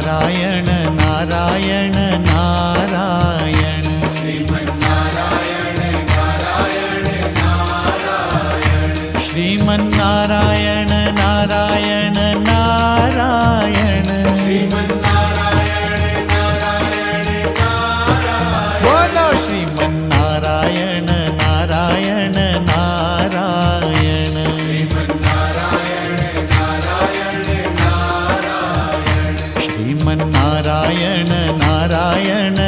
નારાયણ નારાયણ નારાયણ શ્રીમન નારાયણ નારાયણ નારાયણ બોલો શ્રીમન નારાયણ નારાયણ નારાયણ શ્રીમન નારાયણ નારાયણ